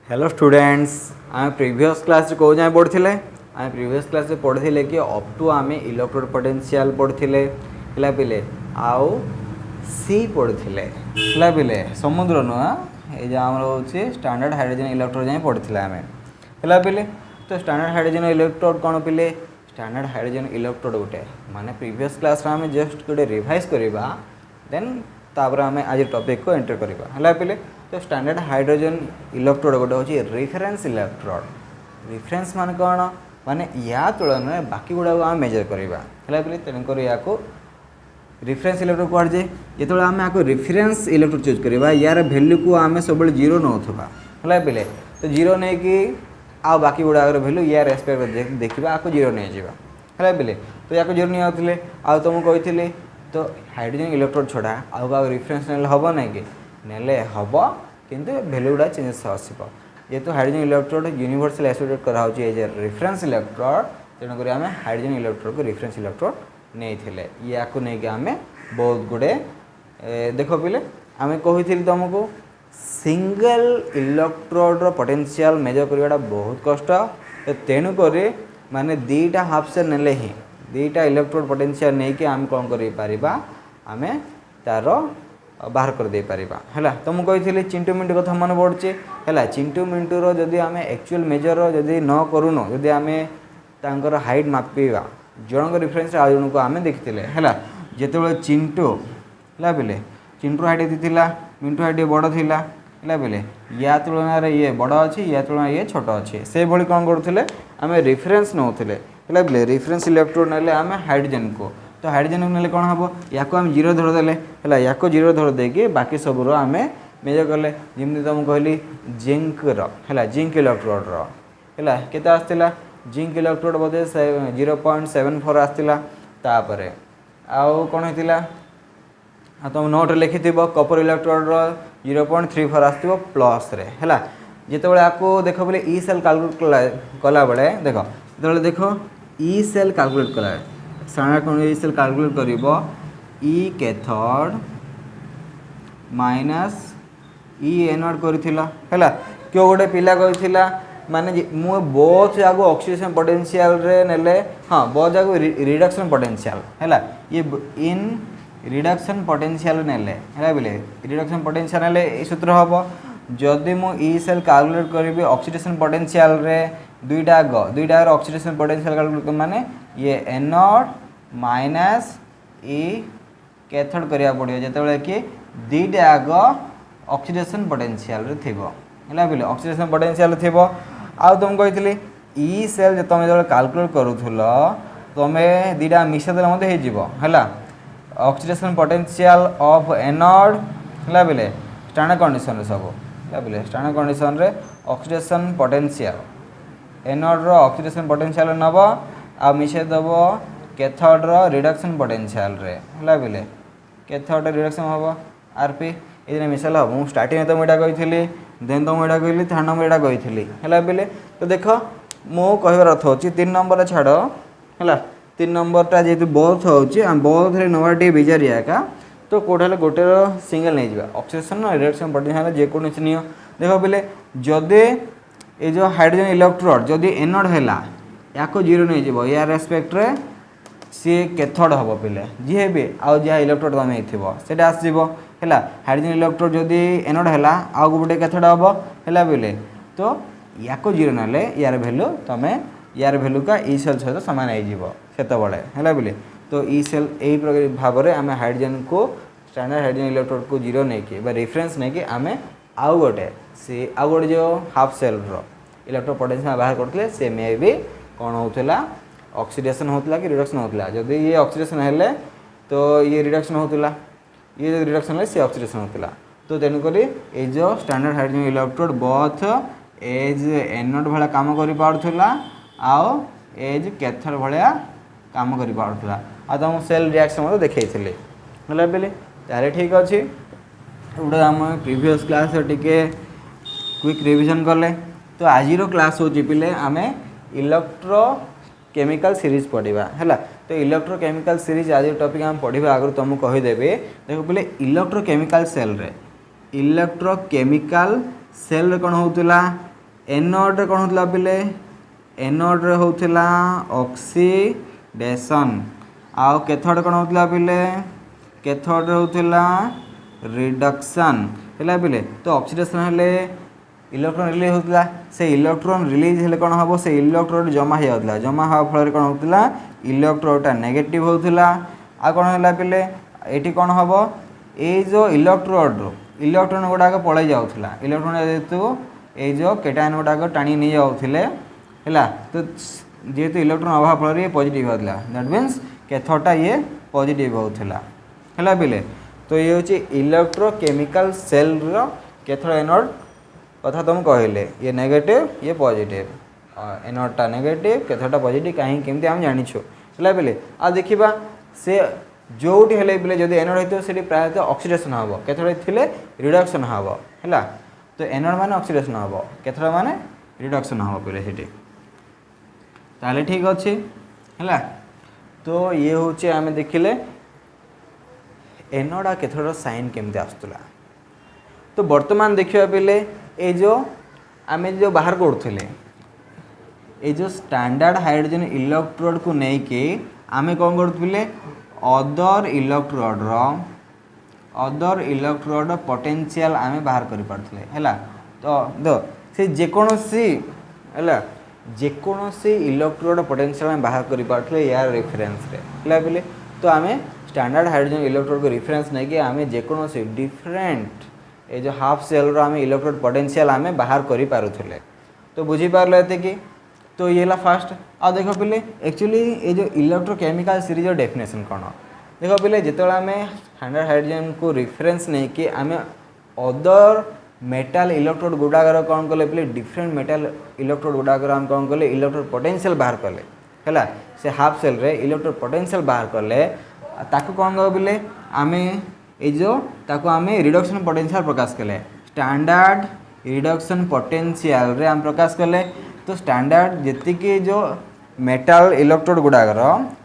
Hello students आम previous class कौ जाए पढ़ते आम प्रीवियस क्लास पढ़ते कि अप टू आम इलेक्ट्रोड पोटेंशियल पढ़ते पिले आउ सी पढ़ते पिले समुद्र नुह ये आम हूँ स्टैंडर्ड हाइड्रोजन इलेक्ट्रोड जाए पढ़ते आम पिले तो स्टैंडर्ड हाइड्रोजन इलेक्ट्रोड कौन पिले स्टैंडर्ड हाइड्रोजन इलेक्ट्रोड गोटे माने प्रीवियस क्लास आम जस्ट गोटे रिवाइज करवा देन तापर आम आज टॉपिक को एंटर करवा पिले तो स्टैंडर्ड हाइड्रोजन इलेक्ट्रोड गोटे हूँ रिफरेन्स इलेक्ट्रोड रिफरेन्स मान कौन माने या तुलन में बाकी गुड़ा आम मेजर करवा है तेणुक या रिफरेन्स इलेक्ट्रोड कह जाए जो आम आपको रिफरेन्स इलेक्ट्रोड चूज करवा यार भैल्यू को आम सब जीरो नौथवा है पिले तो जीरो नहीं कि आउ बाकी गुड़ाक भैल्यू या रेस्पेक्ट देखा आपको जीरो नहीं जावा है पिले तो या जीरो नहीं आते आउ तुमको कही तो हाइड्रोजन इलेक्ट्रोड छड़ा आउ रिफरेन्स ने हम ना कि नेले हम किंतु भैल्यू गुड़ा चेंजेस आसो जेहेतु हाइड्रोजन इलेक्ट्रोड यूनिवर्सल एसोसिएट कराऊँ एज ए रिफरेन्स इलेक्ट्रोड तेणुक आम हाइड्रोजन इलेक्ट्रोड को रिफरेन्स इलेक्ट्रोड नहीं या आम बहुत गुड़े देख पिले आम कही तुमको सिंगल इलेक्ट्रोड पोटेंशियल मेजर करवाटा बहुत कष्ट तो तेणुक माने दीटा हाफ सेल नेले ही दीटा इलेक्ट्रोड पोटेंशियल नहीं कि आम कौन कर आम तार बाहर कर दे पारिबा हैला तो मु कही चिंटू मिंटू कथा मन पड़े है चिंटू मिंटूर जदि आम एक्चुअल मेजर जदि न करूँ जदि आम तांकर हाइट मापिवा जनक रिफरेन्स आ जन को आम देखते है जिते चिंटू है पिले चिंटू हाइट ये मिंटू हाइट बड़ था है पिले या तुलन ये बड़ अच्छी या तुलन ये छोट अच्छे से भाई कौन करुले आम रिफरेन्स नौले है पिले रिफरेन्स इलेक्ट्रोड ना आम हाइड्रोजन को तो हाइड्रोजन को नेले कौन हम या हम जीरो धरदेले है या जीरो धर देकी बाकी सबूर आम मेजर कले जमी तुम कहली जिंकर है जिंक इलेक्ट्रोड है के आसला जिंक इलेक्ट्रोड बोधे 0.74 आसला तापर आउ कौन होता तुम नोट लिखि कपर इलेक्ट्रोड 0.34 आसो प्लस है जिते आपको देख बोले ई सेल कैलकुलेट कला बेले देख जो देख ई सेल कैलकुलेट कला स्टैंडर्ड कौन ई सेल कैलकुलेट कर ई कैथोड माइनस ई एनोड कर क्यों गोटे पिला कहला माने मु बहुत जाक ऑक्सीडेशन पोटेंशियल रे नेले हाँ बहुत जाक रिडक्शन पोटेंशियल है ये इन रिडक्शन पोटेंशियल नेले है बोले रिडक्शन पोटेंशियल नेले सूत्र हम जदि मु ई सेल कैलकुलेट करी ऑक्सीडेशन पोटेंशियल रे दुईटा ऑक्सीडेशन पोटेंशियल कैलकुलेट माने ये एनोड माइनस ई कैथोड करिया पड़ियो जेतेबेले कि दुईटा आग ऑक्सीडेशन पोटेंशियल रे थिबो है बोले ऑक्सीडेशन पोटेंशियल थिबो आ तुम कही ई सेल तुम जो कैलकुलेट करूल तुम दुईटा मिसेदे है ऑक्सीडेशन पोटेंशियल ऑफ एनोड है बोले स्टैंडर्ड कंडीशन सब है बोले स्टैंडर्ड कंडीशन रे ऑक्सीडेशन पोटेंशियल एनोड रो ऑक्सीडेशन पोटेंशियल नब आ मिसे दब कैथोड रो रिडक्शन पोटेंशियल रे है बोले कैथोड रिडक्शन हम आरपी ये मिसल हम मुझे स्टार्टिंग तो मुझे कही देन तो मुझे कहली थर्ड नंबर यहाँ कही है बोले तो देख मो कहबार अर्थ हो 3 नंबर छाड़ है 3 नंबरटा जेहतु बौद्ध हो बौद्ध नवा बिजारिया का तो कौटे गोटे सिंगल नहीं जावा ऑक्सीडेशन रिडक्शन पोटेंशियल जेकोसी नियो देख बोले जदि ये जो हाइड्रोजन इलेक्ट्रोड जदि एनोड है या जीरो नहीं जीव या रेस्पेक्ट रे सी कैथोड हम पिले जी भी आउ जहाँ इलेक्ट्रोड तुम होता आसो है हाइड्रोजन इलेक्ट्रोड जदि एनोड है आउ गोटे कैथोड हम है बोले तो या जीरो ना यार भैल्यू तुम यार भैल्यू का ई सेल सहित सामान होते है बोले तो ई सेल यही भाव में आम हाइड्रोजन को स्टैंडर्ड हाइड्रोजन इलेक्ट्रोड को जीरो नहीं कि रिफरेन्स नहीं कि आम आउ गोटे सी आउ गोटे जो हाफ सेल इलेक्ट्रोड पोटेंशियल बाहर करते से मे भी कौन होता ऑक्सीडेशन होता कि रिडक्शन होता जदि ये ऑक्सीडेशन है तो ये रिडक्शन होता ये जो रिडक्शन है सी ऑक्सीडेशन होता तो तेणुक ये जो standard hydrogen electrode both as anode भाया काम कर आउ एज कैथोड भाया काम कर तुम सेल रिएक्शन देखी है बोले तारे ठीक अच्छे गोटे आम प्रीवियस क्लास टिके क्विक रिविजन कले तो आज क्लास हो पिले आम इलेक्ट्रो केमिकल सीरीज पढ़ा है तो इलेक्ट्रोकेमिकल सीरीज आज टॉपिक हम पढ़ा आगे तुमको कहीदेवी देख बोले इलेक्ट्रोकेमिकल सेल रे इलेक्ट्रोकेमिकल सेल रे कौन होता एनोड रे कौन होता पिले एनोड रे होता ऑक्सीडेशन आउ कैथोड कौन होता पिले कैथोड रे होता रिडक्शन है पिले तो ऑक्सीडेशन हेले इलेक्ट्रॉन रिलीज होता से इलेक्ट्रॉन रिलीज हेले कौन हम से इलेक्ट्रोड जमा हो जाता जमा हवा फल कौन होता इलेक्ट्रोडटा नेगेटिव होता आ कौन है पिले ये कौन हम ये जो इलेक्ट्रोड इलेक्ट्रॉन गुड़ाक पलि जाऊला इलेक्ट्रॉन जेहेतु ये जो केटायन गुड़ाक टाणी नहीं जाऊले है तो जेहेतु इलेक्ट्रॉन अभाव फल ये पॉजिटिव होता दैट मीन्स कैथोडटा ये पॉजिटिव होता है पिले तो ये हूँ इलेक्ट्रोकेमिकल सेल कैथोड एनोड कथा तुम कहले ये नेगेटिव ये पॉजिटिव एनोडटा नेगेटिव कैथोडटा पॉजिटिव कहीं केमती आम जानिछु है पिले आ देखा से जोटी हेले पिले जदि एनोड होतो सेठी प्रायतः ऑक्सीडेशन हबो कैथोड थिले रिडक्शन हबो हैला तो एनोड माने ऑक्सीडेशन हबो कैथोड माने रिडक्शन हबो पिले सेठी ताले ठीक अछि हैला तो ये होचे आमे देखिले एनोड आ कैथोड साइन केमते आस्तुला तो वर्तमान देखिबा पिले ए जो आमे जो बाहर करथले ए जो स्टैंडर्ड हाइड्रोजन इलेक्ट्रोड को नहीं के आमे कोन करथले अदर इलेक्ट्रोड पोटेंशियल आमे बाहर करि पारथले हैला तो से जेकोनोसी हैला जेकोनोसी इलेक्ट्रोड पोटेंशियल आमे बाहर करि पारथले यार रेफरेंस रे हैला बोले तो आमे स्टैंडर्ड हाइड्रोजन इलेक्ट्रोड को रेफरेंस नहीं के आमे जेकोनोसी डिफरेंट ये जो हाफ सेल रो आमे इलेक्ट्रोड पोटेंशियल आमे बाहर करि पारुथले तो बुझी पारले एते कि तो ये ला फास्ट आ देखो पिले एक्चुअली ये जो इलेक्ट्रोकेमिकल सीरीज डेफिनेशन कौन देखो पिले जिते आम स्टैंडर्ड हाइड्रोजन को रिफरेंस नहीं कि आम अदर मेटाल इलेक्ट्रोड गुड़ाकर कौन कले पिले डिफरेंट मेटाल इलेक्ट्रोड गुड़ाकर आम कौन कले इलेक्ट्रोड पोटेंशियल बाहर कले है से हाफ सेल रे इलेक्ट्रोड पोटेंशियल बाहर कले ताको कौन कह पिले आम ये जो ताको आम रिडक्शन पोटेंशियल प्रकाश कले स्टैंडर्ड रिडक्शन पोटेंशियल रे आम प्रकाश कले तो स्टैंडर्ड जी जो मेटाल इलेक्ट्रोड गुड़ाकर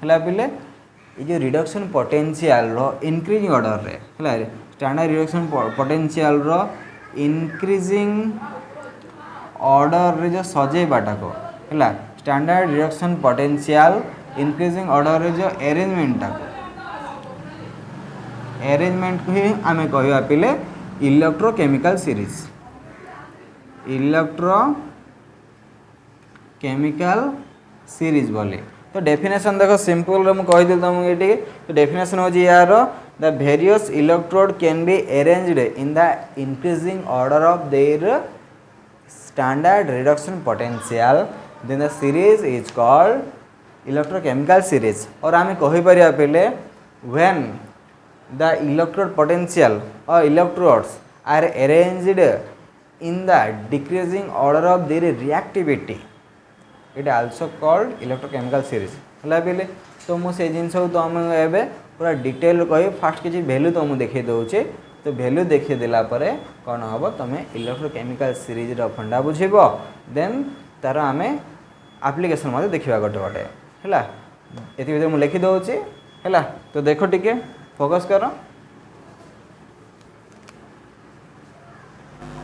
है पिले ये जो रिडक्शन पोटेंशियल रो इंक्रीजिंग ऑर्डर रे है स्टैंडर्ड रिडक्शन पोटेंशियल रो इंक्रीजिंग ऑर्डर रे जो सजेबाटा को है standard reduction potential increasing order रे जो अरेंजमेंट को ही आमे कहवा पिले इलेक्ट्रोकेमिकल सीरीज केमिकल सीरीज बोली तो डेफिनेशन देखो सिंपल रे मु कहि दिल तुमको ये तो डेफिनेशन हो जी यार the various electrode can be arranged in the increasing order of their standard reduction potential then the series is called electrochemical series और आमे कहि परिया पहले व्हेन द इलेक्ट्रोड पोटेंशियल और electrodes are arranged in the decreasing order of their reactivity it also called electrochemical series है बोले तो मुझे जिनस तुम ए पूरा डिटेल कह फास्ट किसी भैल्यू तुमको देखी दूचे तो भैल्यू देखी देलापर कौन हम तुम इलेक्ट्रोकेमिकल सीरीज फंडा बुझब देन तार आम आप्लिकेसन मत देखा गोटे गोटे है ये मुझे लिखी दूचे है तो देख टिके फोकस कर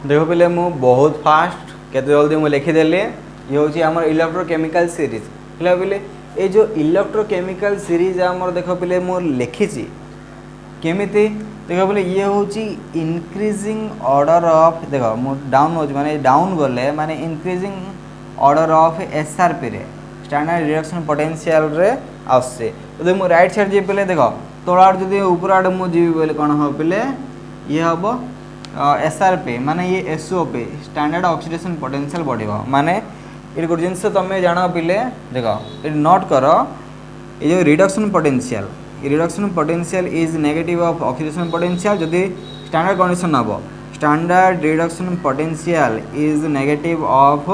देख पे मु बहुत फास्ट केते जल्दी मुझे लिखीदेली ये हूँ आम इलेक्ट्रोकेमिकल सीरीज है बोले ये जो इलेक्ट्रोकेमिकल सीरीज आम देख पे मु लिखी केमी देख बोले ये हूँ इनक्रीजिंग ऑर्डर ऑफ देख मु डाउन हो माने डाउन गले माने इनक्रीजिंग ऑर्डर ऑफ एसआरपी रे स्टैंडर्ड रिडक्शन पोटेंशियल रे आसे तो मु राइट साइड जी पे देख तल आड़ जो ऊपर आड़ मुझे जीवी बोले कौन हम पे ये हम एसआरपी माने ये एसओपी स्टैंडर्ड ऑक्सीडेशन पोटेंशियल बढ़िया माने ये गोटे जिन तुम जान पिले देख ये नोट कर ये जो reduction potential is negative of oxidation potential जदि स्टैंडर्ड कंडीशन हम standard reduction potential is negative of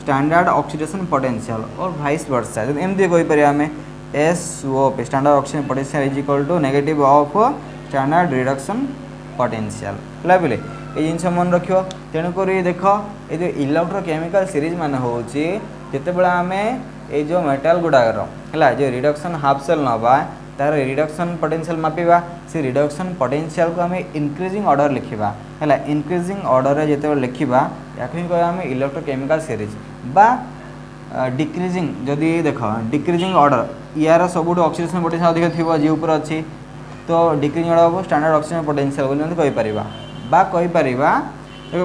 standard oxidation potential और वाइस वर्सा जब एमती कहीपर आम SOP standard oxidation potential is equal to negative of standard reduction potential है बोले ये जिन मन रख तेणुक देख ये जो इलेक्ट्रोकेमिकल सीरीज मान हूँ जिते आम ये जो मेटाल गुड़ाकर है जो रिडक्शन हाफ सेल नवा तार रिडक्शन पोटेंशियल मापिबा से रिडक्शन पोटेंशियल को आम इंक्रीजिंग ऑर्डर लिखा है इंक्रीजिंग ऑर्डर जिते लिखा या कह इलेक्ट्रोकेमिकल सीरीज बा डिक्रीजिंग जदि देख डिक्रीजिंग ऑर्डर यार सब ऑक्सीडेशन पोटेंशियल अधिक थी जी ऊपर अच्छी तो decreasing order of standard oxygen potential बोली कहीपर बा कहीपर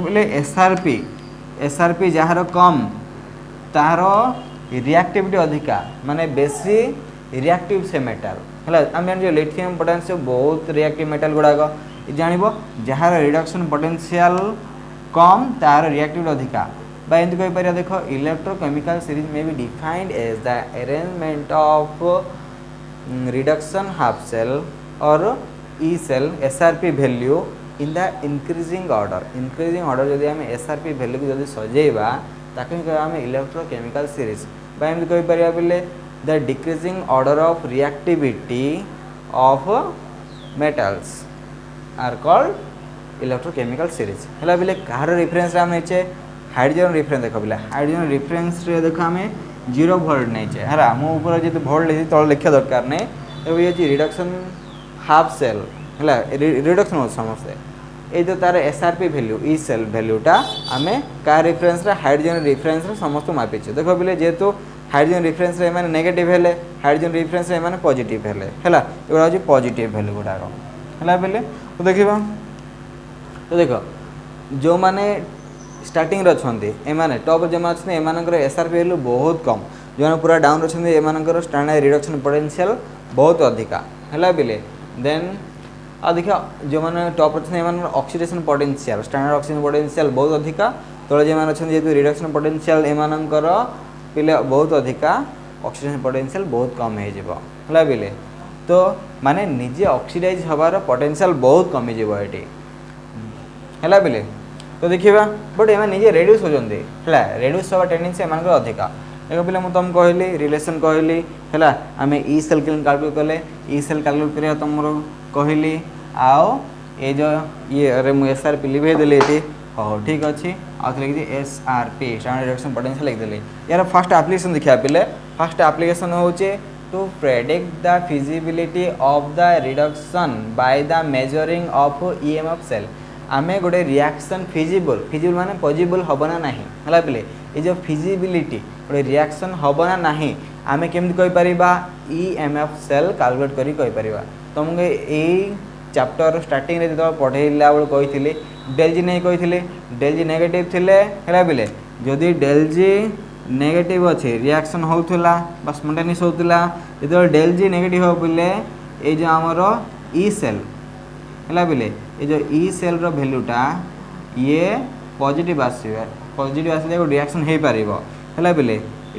बोले एसआरपी जार कम तार रिएक्टिविटी अधिका माने बेसी रिएक्टिव से मेटाल है आम जान लिथियम पोटेंशियम बहुत रिएक्टिव मेटाल गुड़ाक जान जार रिडक्शन पोटेंशियल कम तार रिएक्टिविटी अधिका बा एमती कहीपर देख इलेक्ट्रोकेमिकल सीरीज में be defined as the arrangement of reduction half cell और E cell SRP value in the increasing order जदि आम एसआरपी वैल्यू को जदि सजेबा ताकि आम इलेक्ट्रोकेमिकल सीरीज बा एमती कहीपर बोले the decreasing order of reactivity of metals are called electrochemical series है बोले कहार रेफरेंस आम नहींचे हाइड्रोजन रेफरेंस देख बोले हाइड्रोजन रेफरेंस रे देख आम 0 वोल्ट नहींचे है ऊपर जी वोल्ट लिखी तले लिखा दरकार नहीं तो ये रिडक्शन हाफ सेल है रिडक्शन हो समस्ते ये जो तार एसआरपी वैल्यू ई सेल वैल्यूटा आम क्या रेफरेंस हाइड्रोजन रेफरेंस समस्त मापिचे देख बोले जेहेतु हाइड्रोजन रेफरेंस एम नेगेटिव है हाइड्रोजन रेफरेंस एम पॉजिटिव है एगुड़ा हूँ पॉजिटिव वैल्यू गुड़ाक है बोले तो देखा तो देख जो मैंने स्टार्टिंग अच्छा एमाने टॉप जो अच्छे एम एसआरपी वैल्यू बहुत कम जो पूरा डाउन अच्छा एम स्टैंडर्ड रिडक्शन पोटेंशियल बहुत अधिका है बोले देन देखिए जो मैंने टॉप अच्छे एम oxidation potential standard oxygen potential बहुत अधिका तले जो अच्छा जेहतु रिडक्शन पोटेंशियल एमानकर पिले बहुत अधिका ऑक्सीडेशन पोटेंशियल बहुत कम हो बोले तो माने निजे ऑक्सीडाइज हबार पोटेंशियल बहुत कमी ये है बोले तो देखा बट एम निजे रेड्यूस होती है रेड्यूस हवा टेंडेंसी एम अधिका देखो पे मुझे तुम कहली रिलेसन कहली है आम ई सेल कैलकुलेट कले ई सेल कैलकुलेट कर तुम कहली आओ ये जो ये अरे मुझे एसआरपी लिखेदेली ये हाँ ठीक अच्छे आउ लिखी एसआरपी स्टैंडर्ड रिडक्शन पोटेंशियल लिखदेली यार फर्स्ट एप्लिकेशन देखा पे फर्स्ट एप्लिकेशन होचे to predict the feasibility of the reduction by the measuring of EMF cell आमे गोटे रिएक्शन फिजिबल माने पॉजिबल होबना नहीं हला बेले ये जो फिजिबिलिटी गोटे रिएक्शन होबना नहीं आमे केमति कहि परिबा ईएमएफ सेल कैलकुलेट करी कहि परिबा तुमके ए चैप्टर स्टार्टिंग रे जो पढ़ेला बेल कहिथिले डेल जी नहीं कहिथिले डेल जी नेगेटिव थिले हला बेले जदि डेल जी नेगेटिव अच्छे रिएक्शन होउथला बा स्पॉन्टेनियस होउथला जो डेल जी नेगेटिव हो बोले ये जो आमर ई सेल है बोले ये जो ई सेल रो वैल्यूटा ये पॉजिटिव आसवे पॉजिटिव आसले रिएक्शन हो पार है बोले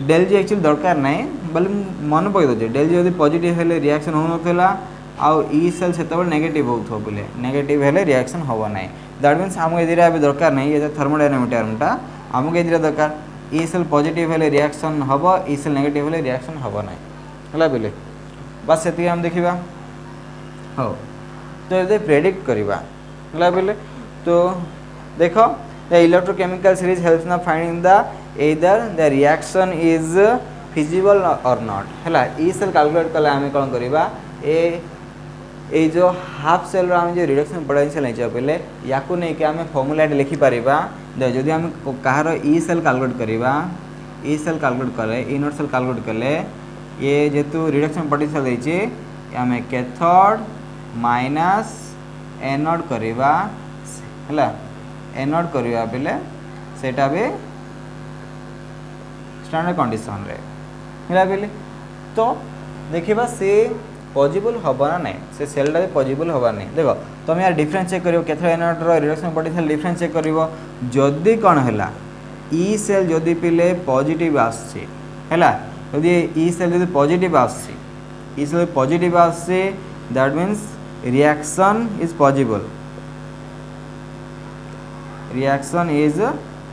डेल जी एक्चुअली दरकार नहीं बोले मन पकई दे डेल जी जब पॉजिटिव है रिएक्शन हो नाला आउ ई सेल से नेगेटिव हो बोले नेगेटिव है रिएक्शन हम ना दैट मीन्स आमको ये दरकार नहीं ये थर्मोडायनामिक आमको ये दरकार ई सेल पॉजिटिव है रिएक्शन हम ई सेल नेगेटिव है रिएक्शन हम ना है बोले बस से आम देखा हाँ तो ये प्रेडिक्ट करवा है बोले तो देख द इलेक्ट्रोकेमिकल सीरीज हेल्प्स ना finding the either the reaction is feasible और नॉट है ई सेल कैलकुलेट कले आम कौन करवा ये जो हाफ सेल आम जो रिडक्शन पोटेंशियल नहीं बोले या नहीं कि आम फर्मुला लिखिपर जदि आम कहार ई सेल कैलकुलेट करवा ई सेल कैलकुलेट कले ई नॉट सेल कैलकुलेट कले ये जेहेतु रिडक्शन पोटेंशियल देछि आम कैथोड माइनस एनोड करवा है एनोड करवा बेले सेटा भी स्टैंडर्ड कंडीशन रे है बोले तो देखा सी पॉजिबल हबना नहीं से सेलटा भी पॉजिबल हबार नहीं देख तुम यार डिफरेंस चेक कर cathode anode reduction potential difference check कर जदि कौन है ई सेल जदि पिले पॉजिटिव आसी है जदि ई सेल जदि पॉजिटिव आसी ई सेल पॉजिटिव आसी that means reaction is possible reaction is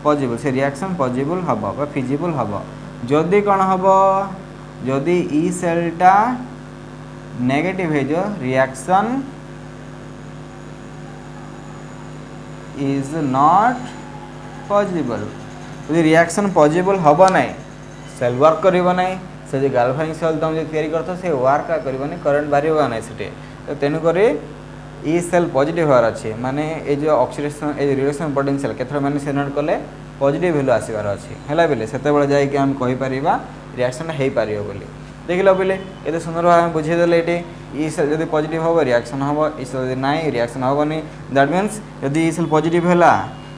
possible से reaction possible हबो बा feasible हबो जदि कौन हबो जदि ई सेलटा नेगेटिव है जो reaction is not possible यदि reaction possible हबो नहीं सेल वर्क करिवो नहीं से जो गाल्वानिक सेल तुम जो तैयारी करतो से वर्क का करिवो नहीं करंट बाहरिवो नहीं सेटे तो तेणुक ई सेल पॉजिटिव होवार अच्छे माने ये जो ऑक्सीडेशन ये रिडक्शन पोटेंशियल केथर मैंने से नोट कले पॉजिटिव वैल्यू आसबार अच्छी है बेले से जाकि कहीपर रिएक्शन हो पार बोली देख लो बोले ये सुंदर भाव बुझेदे ये ई सेल जब पॉजिटिव हम रिएक्शन हम ई सेल जब ना रिएक्शन हेनी दैट मीन्स जदि ई सेल पॉजिटिव है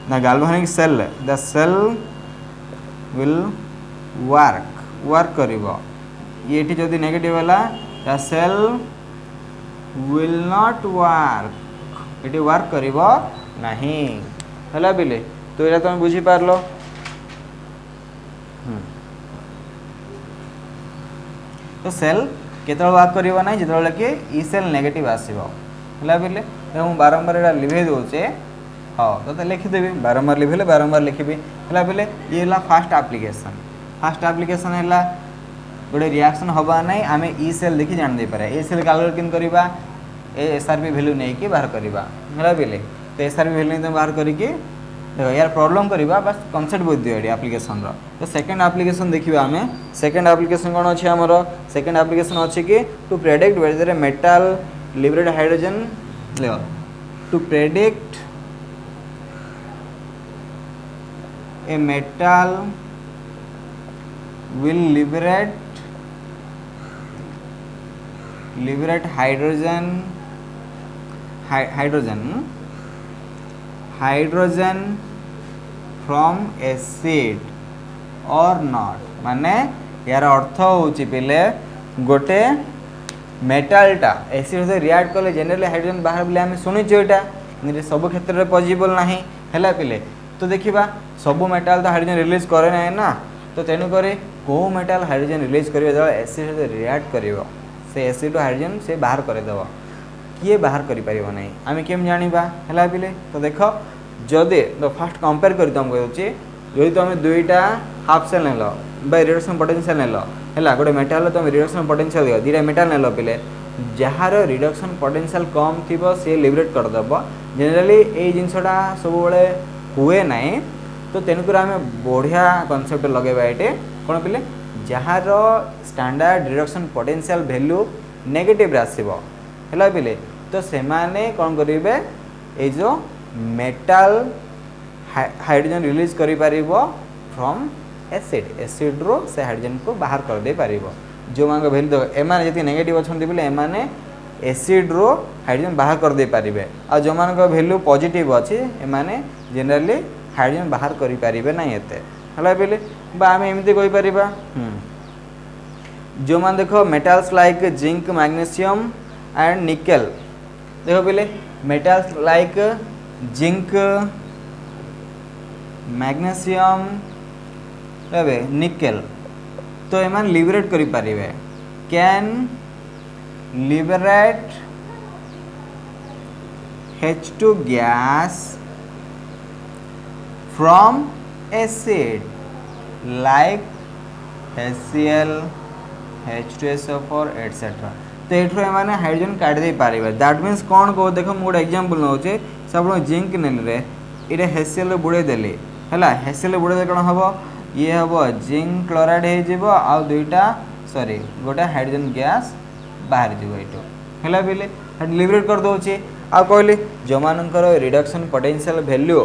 the galvanic cell the cell will work करिवो ये जदि नेगेटिव है the cell will not work ये वर्क करिवो नहीं है बिले तो ये तुम बुझी पार लो तो सेल केतल वर्क करिवो ना जिते कि ई सेल नेगेटिव आसो है बिले मुझे बारंबार यहाँ लिभे दूचे हाँ तो लिखिदेवी बारंबार लिभेले बारंबार लिखी है बोले ये फास्ट आप्लिकेसन है गोटे रिएक्शन हवा ना आम ई सेल देखी जान दे पारे ए सेल कैलकुलेट किन करवा एसआरपी वैल्यू नहीं कि बाहर करवा है बोले तो एसआरपी वैल्यू तुम बाहर करके देखो यार प्रॉब्लम करवा बस कॉन्सेप्ट बुझ दियो एप्लिकेशन तो सेकंड एप्लिकेशन देखिए आम सेकंड एप्लिकेशन कौन अच्छे आमर सेकंड एप्लिकेशन अच्छे कि to predict whether metal liberate hydrogen to predict a metal will liberate hydrogen from acid or not माने यार अर्थ होची पहले गोटे मेटालटा एसिड सहित रिएक्ट कले जनरली हाइड्रोजन बाहर बोले आम शुणुचे यहाँ सब क्षेत्र में पॉसिबल नहीं है पिले तो देखा सबू मेटाल तो हाइड्रोजन रिलीज करे ना तो तेणुक कौ मेटाल हाइड्रोजन रिलीज कर एसिड सहित रिएक्ट कर एसिड हाइड्रोजन से बाहर करदेव किए बाहर कर आम केम जाना है पिले तो देख जदि तो फास्ट कंपेयर कर तुमको कहूँ जदि तुम दुईटा हाफ सेल नेल रिडक्शन पोटेंशियल नेल है गोटे मेटाल तुम रिडक्शन पोटेंशियल दियो दुईटा मेटाल नेल पिले जार रिडक्शन पोटेंशियल कम थी सी लिबरेट करदेव जेनेराली ये जिनसा सब हुए ना तो तेणुक आम बढ़िया कनसेप्ट लगेगा ये कौन पिले jar standard reduction potential value negative आसो है पिले तो से कौन करेंगे ये जो मेटाल हाइड्रोजन रिलीज कर फ्रॉम एसिड रो से हाइड्रोजन को बाहर कर दे पार जो मान वैल्यू देख एम जी नेगेटिव अच्छा बोले एम एसिड रो हाइड्रोजन बाहर कर दे पारे आ जो मान वैल्यू पॉजिटिव अच्छे एम जनरली हाइड्रोजन बाहर करें ना एते है बोले आम एमती कहीपर जो मान देख metals like zinc magnesium and nickel देख बोले metals like zinc magnesium nickel तो एम लिबरेट करें can liberate H2 gas from acid like HCl, H2SO4 etc. तो ये मैंने हाइड्रोजन काट दे पारे दैट मीन्स कौन कहो देख मुझे एग्जांपल नौचे सब जिंक नेले ये HCl बुड़े देले है HCl बुड़े दे कौन हम ये हम जिंक क्लोराइड हो दुईटा सॉरी गोटे हाइड्रोजन गैस बाहर जीव है बोले लिबरेट कर दौचे आ कहली जो मानकर रिडक्शन पोटेंशियल वैल्यू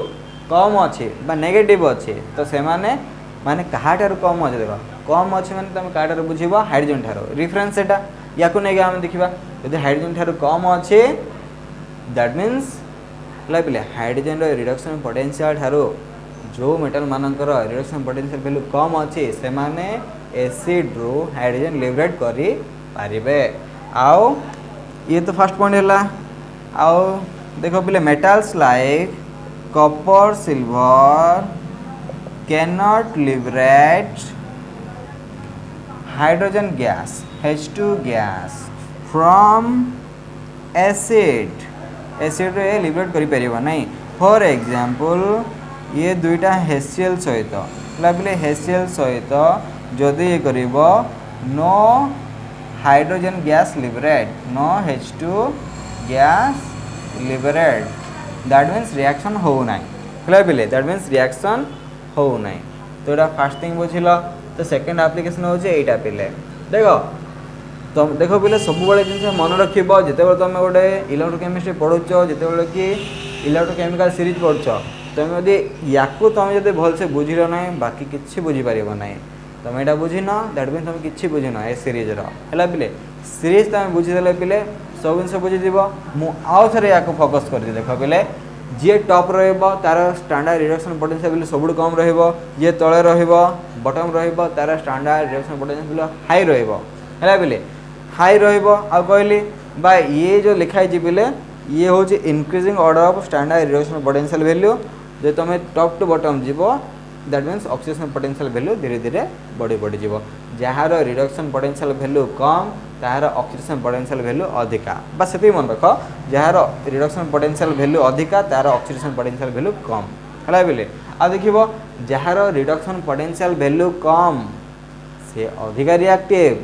कम अच्छे नेगेटिव अच्छे तो से माने कहाठार कम अच्छे देख कम अच्छे मैंने तुम क्या बुझ हाइड्रोजन ठार रिफरेन्स एटा या नहीं आम देखा यदि हाइड्रोजन ठार कम अच्छे दैट मीन्स पे हाइड्रोजन रिडक्शन पोटेंशियल ठार जो मेटाल मानकर रिडक्शन पोटेंशियल वैल्यू कम अच्छे से माने एसिड रो हाइड्रोजन लिबरेट करि पारिबे आओ ये तो फर्स्ट पॉइंट है आओ देखो पे metals like copper silver can not liberate hydrogen gas H2 gas from acid रे लिबरेट करि परिबो नहीं फॉर एग्जांपल ये दुईटा HCl सहित बोले HCl सहित जदि ये करिबो no hydrogen gas liberate no H2 gas liberate that means reaction हो ना पे दैट मीन्स रिएक्शन हो ना तो ये फास्ट थिंग बुझल तो सेकेंड एप्लिकेशन हूँ यहाँ पे देख तो देखो पे सब जिन मन रखिब जिते तुम गोटे इलेक्ट्रोकेमिस्ट्री पढ़ुच जिते कि इलेक्ट्रोकेमिकल सीरीज पढ़ुच तुम जदि या तुम जब भलसे बुझल ना बाकी किसी बुझीपर ना तुम यहाँ बुझिन दैट मीन तुम कि बुझिन ए सीरीज रहा पिले सीरीज तुम बुझीदे पिले सब जिन बुझीज मुझे थे या फोकस कर देख पिले जी टॉप तार स्टैंडर्ड रिडक्शन पोटेंशियल सब कम रे तले बटम तार स्टैंडर्ड रिडक्शन पोटेंशियल हाई रहा पिले हाई रही बा ये जो लिखाई पिले ये हूँ increasing order of standard reduction potential value जो तुम टॉप टू बटम जीव that means oxidation potential value धीरे धीरे बढ़ी बढ़ी जीव जार रिडक्शन पोटेंशियल वैल्यू कम तार ऑक्सीडेशन पोटेंशियल वैल्यू अधिका बस से मन रख जार रिडक्शन पोटेंशियल वैल्यू अधिका तार ऑक्सीडेशन पोटेंशियल वैल्यू कम है बोले आ देख जार रिडक्शन पोटेंशियल वैल्यू कम से अधिका रिएक्टिव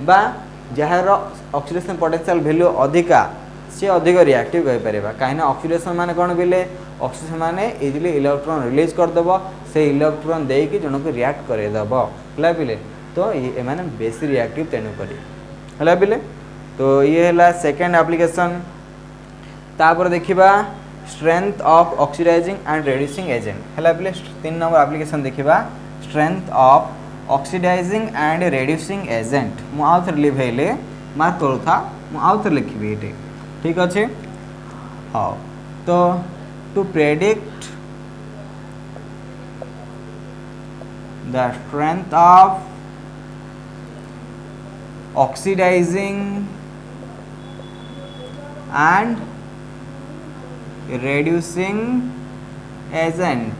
बा जार ऑक्सीडेशन पोटेंशियल वैल्यू अधिका सी अधिक रिएक्टिव कहीपर कहीं ऑक्सीडेशन मान कौन बोले ऑक्सीजन माने इजिली इलेक्ट्रॉन रिलीज करदेव से इलेक्ट्रॉन देकी जन को रिएक्ट करदेव है बोले तो ये मैंने बेसी रिएक्टिव तेणुक है बोले तो ये है सेकेंड एप्लिकेशन तापर देखा strength of oxidizing and reducing agent है बोले 3 नंबर एप्लिकेशन देखा strength of oxidizing and reducing agent मुझे लिभेले मार्क करूँ मुझे लिखी ये ठीक अच्छे हाँ तो to predict the strength of oxidizing and reducing agent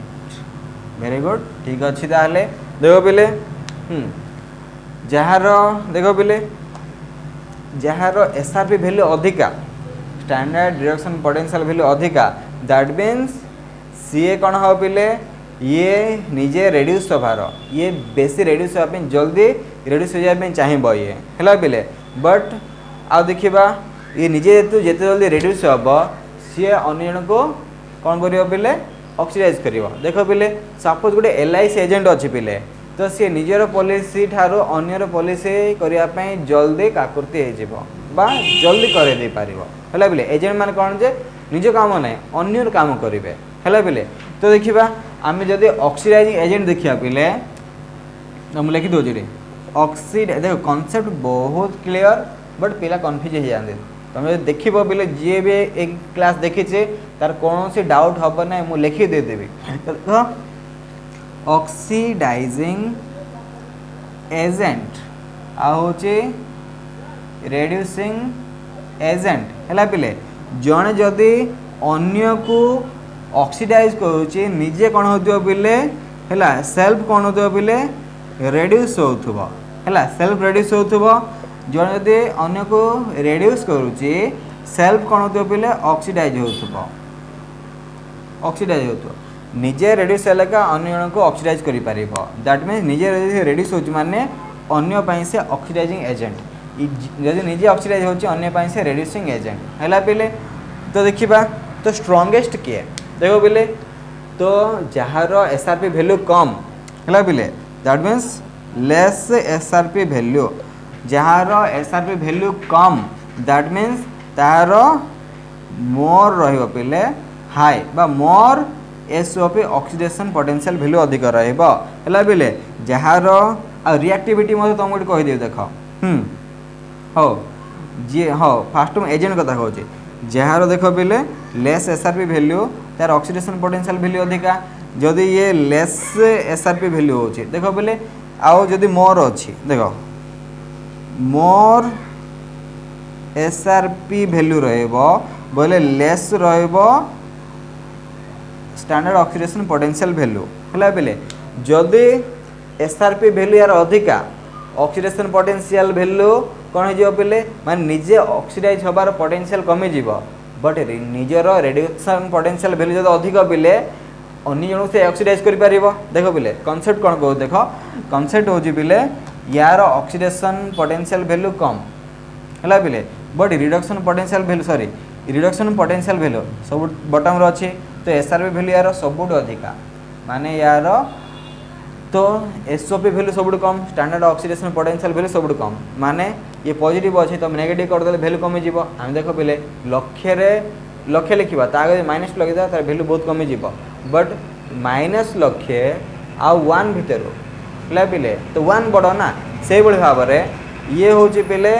very good ठीक अच्छे ताहले देखो पिले जार देखो पिले जार एसआरपी वैल्यू अधिका स्टैंडर्ड रिडक्शन पोटेंशियल वैल्यू अधिका दैट मीन्स सीए कौन हो पिले ये निजे रेड्यूस होबार ये बेसी रेड्यूस होगा जल्दी रेड्यूस हो जाए चाहिए ये है पिले बट आ देखा ये निजे जिते जल्दी रेड्यूस हम सी अन्य जन को कौन कर पिले ऑक्सीडाइज कर देख पिले सपोज गोटे एलआईसी एजेंट अच्छी पिले तो सी निजर पॉलिसी ठारो अन्यर पॉलिसी करने जल्दी काकृति हो जल्दी कर दे पार है बोले एजेंट मान कौन जे निज काम ना अन्यर काम करेंगे है बोले तो देखा आम जब ऑक्सीडाइजिंग एजेंट देखा पिले तो मुझे लिखी दूसरी ऑक्सीड देख कॉन्सेप्ट बहुत क्लियर बट पिला कन्फ्यूज हो जाते तुम जो देख पिले जी भी एक क्लास देखीचे तार कौन सी डाउट हम ना मुझे लिखी देदेवी तो ऑक्सीडाइजिंग एजेंट आ होचे रेड्यूसिंग एजेंट है पिले जड़े जदि अन्य को ऑक्सीडाइज करुचे निजे कौन हो पिले है सेल्फ कौन हो पिले रेड्यूस होगा सेल्फ रेड्यूस हो जड़े जदि अन्य को रेड्यूस करुचे सेल्फ कौन हो पिले ऑक्सीडाइज हो ऑक्सीडाइज हो निजे रेड्यूस का अन्य जन को ऑक्सीडाइज कर दैट मीन्स निजे रेड्यूस हो माने अन्य पाई से ऑक्सीडाइजिंग एजेंट जब निजे ऑक्सीडाइज होने से रेड्यूसिंग एजेंट है पिले तो देखा तो स्ट्रंगेस्ट किए देखो पिले तो जार एसआरपी वैल्यू कम है पिले that means less SRP value jar SRP value come that means तार मोर रहिबो पिले हाई बा मोर एसओपी ऑक्सीडेशन पोटेंशियल वैल्यू अधिक रहिबो है पिले जार रिएक्टिविटी तुमको कहीदे देख हो जी हाँ फास्ट मुझे एजेंट कथा कहूँ जार देख पिले लेस एसआरपी वैल्यू तार ऑक्सीडेशन पोटेंशियल वैल्यू अधिका जदि ये लेस एसआरपी वैल्यू हो देख पिले आउ जदि मोर अच्छी देख मोर एसआरपी वैल्यू बोले less standard oxidation potential value है पिले जदि एसआरपी वैल्यू यार अधिका ऑक्सीडेशन पोटेंशियल वैल्यू कौन हो पिले माने निजे ऑक्सीडाइज होबार पोटेंशियल कमी जीव बट निजर रेड्यूक्शन पोटेंशियल वैल्यू जो अधिक पिले अन्य जन से ऑक्सीडाइज कर देख पिले कॉन्सेप्ट कौन कह देख कॉन्सेप्ट हो पिले यार ऑक्सीडेशन पोटेंशियल वैल्यू कम है पिले but reduction potential value sorry reduction potential value सब बटम अच्छे तो एसआरपी वैल्यू यार सबुठ अधिका माने यार तो एसओपी वैल्यू सब कम स्टैंडर्ड ऑक्सीडेशन पोटेंशियल वैल्यू सब कम माने ये पॉजिटिव अच्छे तुम नेगेटिव करदे वैल्यू कमी आम देख पिले लक्ष्य लक्ष्य लिखा आगे माइनस लगे तार वैल्यू बहुत कमी बट माइनस लक्षे आ 1 भितर है पिले तो 1 बड़ ना से भाव में ये हूँ पिले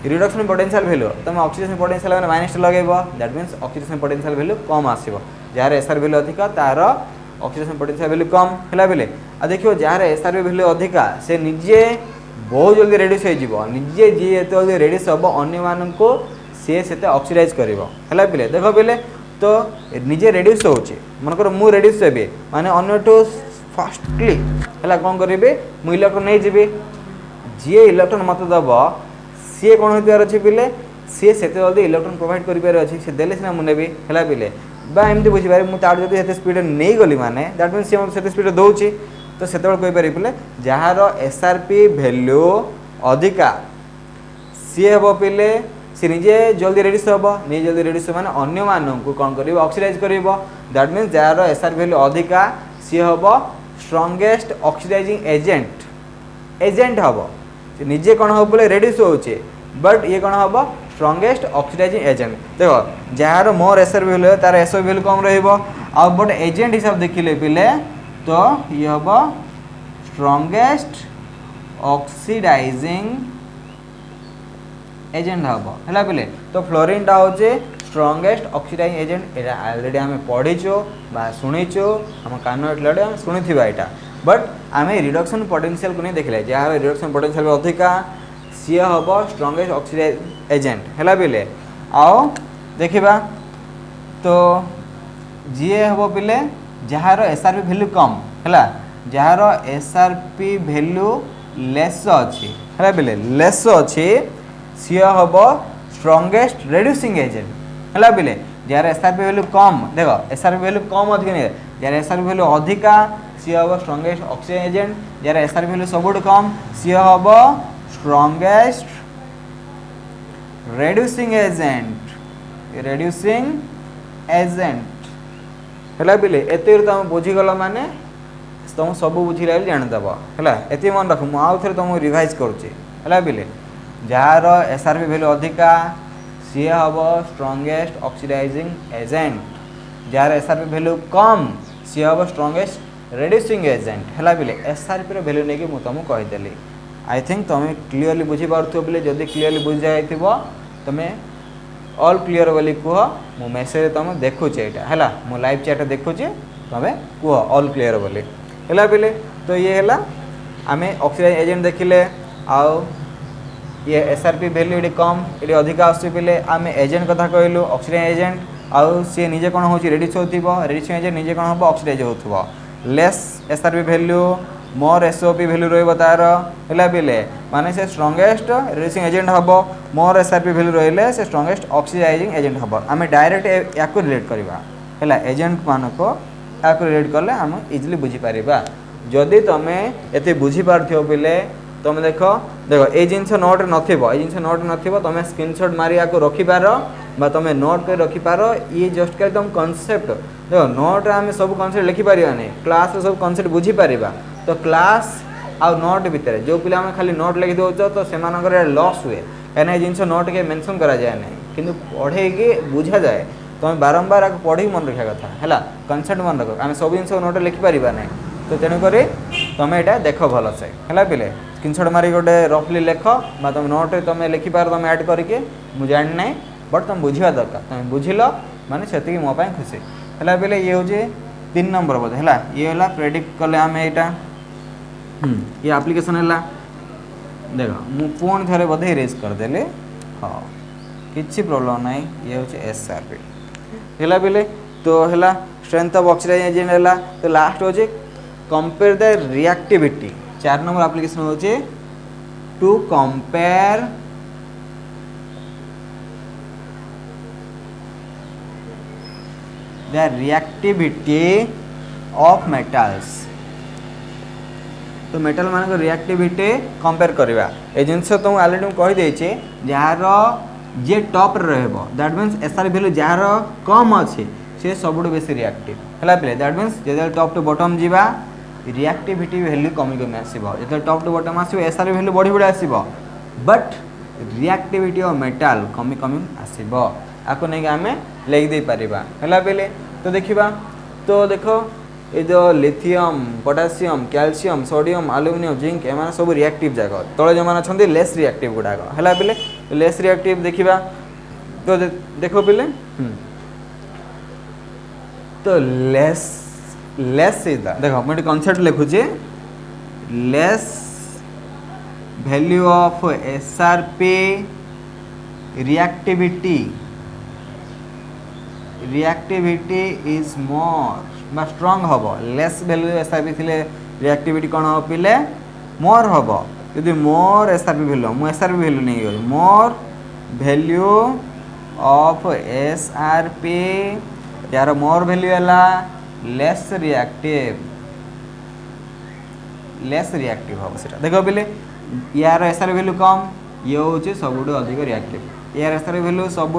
रिडक्शन पोटेंशियल वैल्यू तुम ऑक्सीडेशन पोटेंशियल मैंने माइनस लगेब that means oxidation potential value कम आसो जार एसआर वैल्यू अधिका तार ऑक्सीडेशन पोटेंशियल वैल्यू कम है पिले आ देखिए जार एसआर वैल्यू अधिका से निजे बहुत जल्दी रेड्यूस हो निजे जी एत जल्दी रेड्यूस हम अन्य मानक सी से ऑक्सीडाइज कर पिले देख पिले तो निजे रेड्यूस हो मनकर मु रेड्यूस हे माने अन्य टू फास्टली है कौन करी मुझे इलेक्ट्रॉन नहीं जी जी इलेक्ट्रॉन मत दब सी कौन हो अच्छे पिले सी से जल्दी इलेक्ट्रॉन प्रोवाइड कर देले सीना मुझे है पिले एमती बुझीपारे मुझे जो स्पीड नहीं गली माने दैट मीन सी से स्पीड दौर तो से कहीपर पिले जार एसआरपी भैल्यू अधिका सी हम पिले सी निजे जल्दी रेड्यूस हम नहीं जल्दी रेड्यूस माने अन्य मानक कौन कर ऑक्सीडाइज कर that mean jar SR value अधिका सी हम स्ट्रॉन्गेस्ट ऑक्सीडाइजिंग एजेंट हम निजे कौन हम बोले रेड्यूस होचे बट ये कौन हम स्ट्रॉन्गेस्ट ऑक्सीडाइजिंग एजेंट देख जार मोर एसआर वैल्यू तार एसओ वैल्यू कम रहा बट एजेंट हिसाब देखिले पिले तो ये हम स्ट्रॉन्गेस्ट ऑक्सीडाइजिंग एजेंट हम है पिले तो फ्लोरीन टा होचे स्ट्रॉन्गेस्ट ऑक्सीडाइजिंग एजेंट ये ऑलरेडी आम पढ़ीचु बा शुणीचु आम कान एट शुणी यहाँ बट आम रिडक्शन पोटेंशियल को नहीं देखले जहाँ रिडक्शन पोटेंशियल अधिका सी हम स्ट्रॉन्गेस्ट ऑक्सीडाइजिंग एजेंट है पिले आओ देखा तो जी हम पिले जार एसआरपी वैल्यू कम है जार एसआरपी वैल्यू लेस अच्छी है पिले लेस अच्छी सी हम स्ट्रॉन्गेस्ट रेड्यूसिंग एजेंट है पिले जार एसआरपी वैल्यू कम देख एसआरपी वैल्यू कम अधिक नहीं जार एसआरपी वैल्यू अधिका सी हम स्ट्रॉन्गेस्ट ऑक्सीजन एजेंट जार एसआरपी वैल्यू सबुठ कम सी हम स्ट्रॉन्गेस्ट रेड्यूसिंग एजेंट है पिले एत तुम बुझीगल माने तुम सब बुझीला जानीदेव है ये मन रख मुझे तुमको रिवाइज करुँचे पिले जार एसआरपी वैल्यू अधिका सी हम स्ट्रॉन्गेस्ट ऑक्सीडाइजिंग एजेंट जार एसआरपी वैल्यू कम सी हम स्ट्रॉन्गेस्ट रेड्यूसिंग एजेंट है पिले एसआरपी वैल्यू नहीं मुझे तुमको कहीदेली आई थिंक तुम क्लीयरली बुझीपार पिले जदि क्लीयरली बुझी जाए तुम्हें ऑल क्लीयर बोली कह मो मेसेज तुम देखुचे यहाँ है मो लाइव चैट देखुचे तुम्हें कह ऑल क्लीयर बोली है पिले तो ये है आम ऑक्सीडाइजिंग एजेंट देखिले आउ ये एसआरपी वैल्यू ये कम ये अधिका आसे आम एजेंट कथा कहलु ऑक्सीडाइजिंग एजेंट आउ सी निजे कौन हो रेड्यूस हो रेड्यूसिंग एजेंट निजे कौन हम ऑक्सीडाइज हो लेस एसआरपी वैल्यू मोर एसओपी वैल्यू रही है पिले माने से स्ट्रॉन्गेस्ट रेड्यूसिंग एजेंट हम मोर एसआरपी वैल्यू रही से स्ट्रॉन्गेस्ट ऑक्सीडाइजिंग एजेंट हम आम डायरेक्ट या रिलेट करवा है एजेंट मानक या रिलेट कले आम इजिली बुझीपर जदि तुम ये बुझीपार पिले तुम देख देख ये जिन नोट नोट न तुम स्क्रीनशॉट मारी या रखिपार तुम नोट कर रखिपार ये जस्ट कर तुम कॉन्सेप्ट देख नोट आम सब कॉन्सेप्ट लिखिपार क्लास सब कॉन्सेप्ट बुझीपर तो क्लास आउ नोट भितर जो पिला खाली नोट लिखि दौच तो से लॉस हुए कहीं जिन नोट के मेंशन करा जाए ना कि पढ़े बुझा जाए तुम बारंबार पढ़ी मन रखा कथा है कनसेप्ट मन रख आम सब जिन नोट लिखिपार ना तो तेणुक तुम यहाँ देख भल से है पिले स्क्रीनशॉट मारी गोटे रफली लेख तुम नोट तुम लिखिपार तुम ऐड करके मुझे जानी ना बट तुम बुझा दरकार तुम बुझिल माने से मो खुशी है पिले ये हूँ 3 नंबर बोधे है ये है प्रेडिक्ट कले आम यहाँ ये एप्लिकेशन है देख मु पुणी थे बोधे इरेज करदेली हाँ किसी प्रोब्लेम ना ये हूँ एसआरपी है पिले तो है स्ट्रेंथ ऑफ ऑक्सीडाइजिंग एजेंट है तो लास्ट हूँ compare the reactivity 4 number application हूँ to compare the reactivity of metals तो मेटल मान रिएक्टिविटी कंपेयर करवा ये जिनस तुमको ऑलरेडी कहीदे जार जे टॉप रहा दैट मीन्स एसआर वैल्यू जार कम अच्छे से सब बेस रिएक्टिव है पे दैट मीन्स जो टॉप टू बॉटम जावा रिएक्टिविटी वैल्यू कमी कमी आसो जो टॉप टू बॉटम आसो एसआर वैल्यू बढ़ी बढ़ी आसो बट रिएक्टिविटी ऑफ मेटल कमी कमी आसो आपको नहीं आम लिखिदे पार है पे तो देखा तो देखो ये जो lithium potassium calcium sodium aluminium zinc एम सब रिएक्टिव जाक तले जो अच्छा लेस रिएक्टिव गुड़ाक है पिले लेस रिएक्टिव देखा तो देख पिले तो लेस लेस इज द देखो मुझे कॉन्सेप्ट लिखुचे less value of SRP reactivity is more बा स्ट्रॉन्ग हम लेस वैल्यू एसआरपी थिले रिएक्टिविटी कौन हम पिले मोर हम यदि मोर एसआरपी वैल्यू मु एसआरपी वैल्यू नहीं गई मोर वैल्यू ऑफ एसआरपी यार मोर वैल्यू है लेस रिएक्टिव हम से देख पिले यार एसआरपी वैल्यू कम ये हूँ सब अधिक रिएक्टिव यार एसआरपी वैल्यू सब